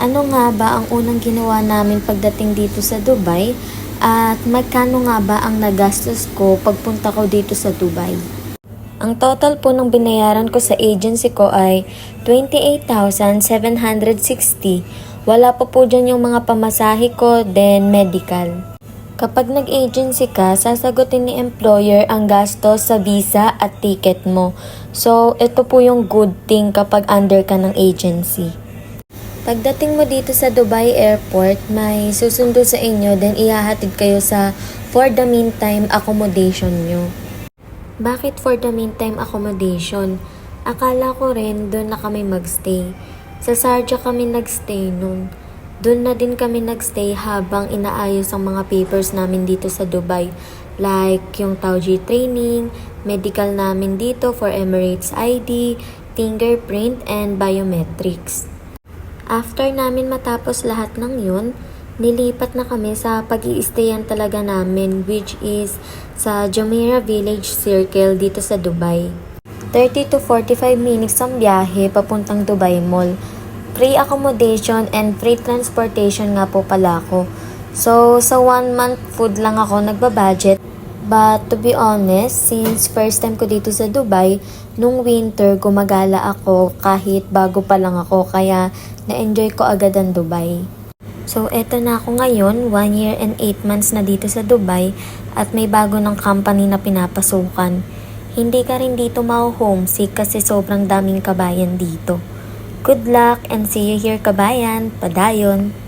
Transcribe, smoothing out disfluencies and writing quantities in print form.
Ano nga ba ang unang ginawa namin pagdating dito sa Dubai? At magkano nga ba ang nagastos ko pagpunta ko dito sa Dubai? Ang total po ng binayaran ko sa agency ko ay 28,760. Wala pa po dyan yung mga pamasahe ko, then medical. Kapag nag-agency ka, sasagutin ni employer ang gastos sa visa at ticket mo. So, ito po yung good thing kapag under ka ng agency. Pagdating mo dito sa Dubai Airport, may susundo sa inyo, then ihahatid kayo sa for the meantime accommodation nyo. Bakit for the meantime accommodation? Akala ko rin doon na kami magstay. Sa Sharjah kami nagstay noon. Doon na din kami nagstay habang inaayos ang mga papers namin dito sa Dubai. Like yung Tauji training, medical namin dito for Emirates ID, fingerprint, and biometrics. After namin matapos lahat ng yun, nilipat na kami sa pag-i-stayan talaga namin, which is sa Jumeirah Village Circle dito sa Dubai. 30 to 45 minutes ang biyahe papuntang Dubai Mall. Free accommodation and free transportation nga po pala ako. So, sa 1 month food lang ako nagbabudget. But to be honest, since first time ko dito sa Dubai, nung winter gumagala ako kahit bago pa lang ako, kaya na-enjoy ko agad ang Dubai. So, eto na ako ngayon, 1 year and 8 months na dito sa Dubai at may bago ng company na pinapasukan. Hindi ka rin dito ma-homesick kasi sobrang daming kabayan dito. Good luck and see you here kabayan. Padayon!